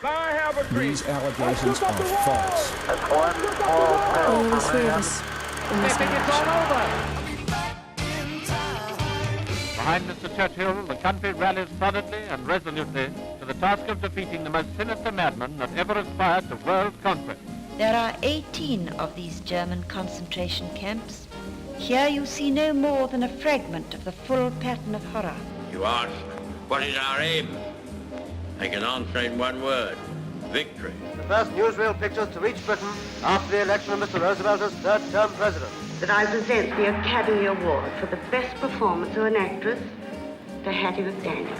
These allegations are false. That's one small step for man. It's all over. Behind Mr. Churchill, the country rallies solidly and resolutely to the task of defeating the most sinister madman that ever aspired to world conquest. There are 18 of these German concentration camps. Here you see no more than a fragment of the full pattern of horror. You ask, what is our aim? I can answer in one word: victory. The first newsreel pictures to reach Britain after the election of Mr. Roosevelt as third-term president. That I present the Academy Award for the best performance of an actress to Hattie McDaniel.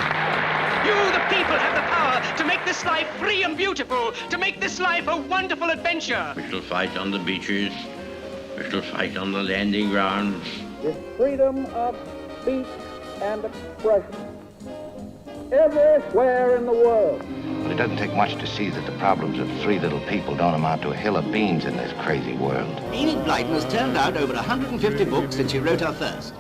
You, the people, have the power to make this life free and beautiful, to make this life a wonderful adventure. We shall fight on the beaches. We shall fight on the landing grounds. With freedom of speech and expression everywhere in the world. But it doesn't take much to see that the problems of three little people don't amount to a hill of beans in this crazy world. Enid Blyton has turned out over 150 books since she wrote her first.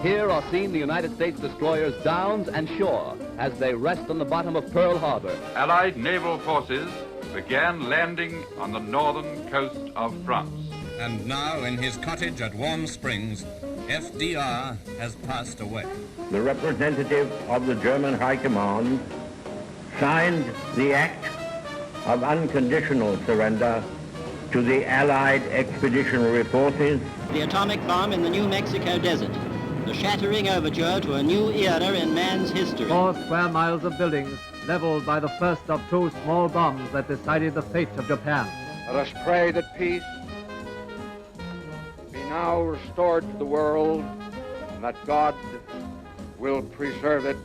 Here are seen the United States destroyers Downs and Shore as they rest on the bottom of Pearl Harbor. Allied naval forces began landing on the northern coast of France. And now, in his cottage at Warm Springs, FDR has passed away. The representative of the German High Command signed the act of unconditional surrender to the Allied expeditionary forces. The atomic bomb in the New Mexico desert. The shattering overture to a new era in man's history. 4 square miles of buildings leveled by the first of 2 small bombs that decided the fate of Japan. Let us pray that peace be now restored to the world and that God will preserve it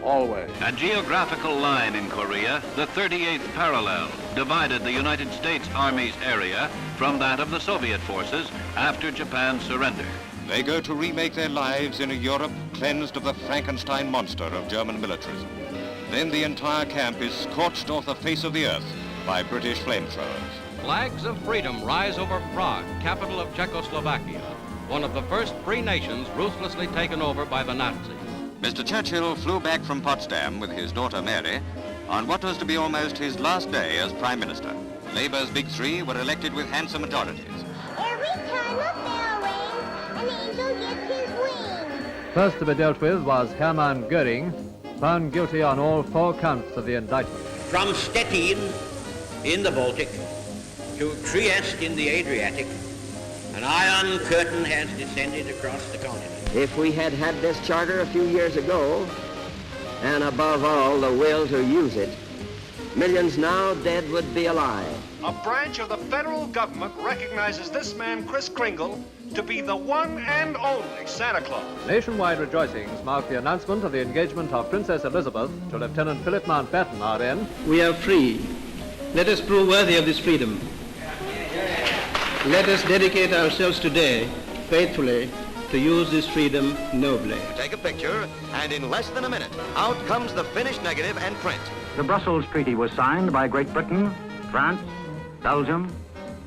always. A geographical line in Korea, the 38th parallel, divided the United States Army's area from that of the Soviet forces after Japan's surrender. They go to remake their lives in a Europe cleansed of the Frankenstein monster of German militarism. Then the entire camp is scorched off the face of the earth by British flamethrowers. Flags of freedom rise over Prague, capital of Czechoslovakia, one of the first free nations ruthlessly taken over by the Nazis. Mr. Churchill flew back from Potsdam with his daughter Mary on what was to be almost his last day as Prime Minister. Labour's big three were elected with handsome majorities. Every time a bell rings, an angel gets his wings. First to be dealt with was Hermann Goering, found guilty on all 4 counts of the indictment. From Stettin in the Baltic to Trieste in the Adriatic, an iron curtain has descended across the continent. If we had had this charter a few years ago, and above all, the will to use it, millions now dead would be alive. A branch of the federal government recognizes this man, Kris Kringle, to be the one and only Santa Claus. Nationwide rejoicings mark the announcement of the engagement of Princess Elizabeth to Lieutenant Philip Mountbatten, RN. We are free. Let us prove worthy of this freedom. Let us dedicate ourselves today, faithfully, to use this freedom nobly. Take a picture, and in less than a minute, out comes the finished negative and print. The Brussels Treaty was signed by Great Britain, France, Belgium,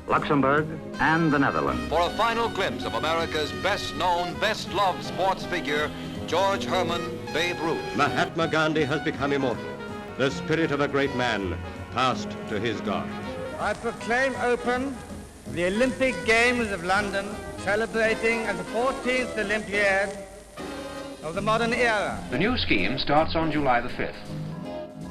Luxembourg, and the Netherlands. For a final glimpse of America's best-known, best-loved sports figure, George Herman Babe Ruth. Mahatma Gandhi has become immortal. The spirit of a great man passed to his gods. I proclaim open the Olympic Games of London, celebrating the 14th Olympiad of the modern era. The new scheme starts on July the 5th.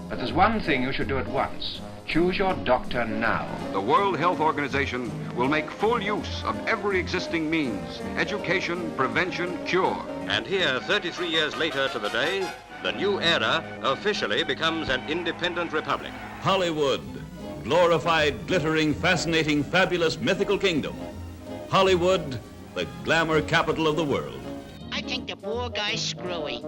But there's one thing you should do at once. Choose your doctor now. The World Health Organization will make full use of every existing means: education, prevention, cure. And here, 33 years later to the day, the new era officially becomes an independent republic. Hollywood, glorified, glittering, fascinating, fabulous, mythical kingdom. Hollywood, the glamour capital of the world. I think the poor guy's screwy.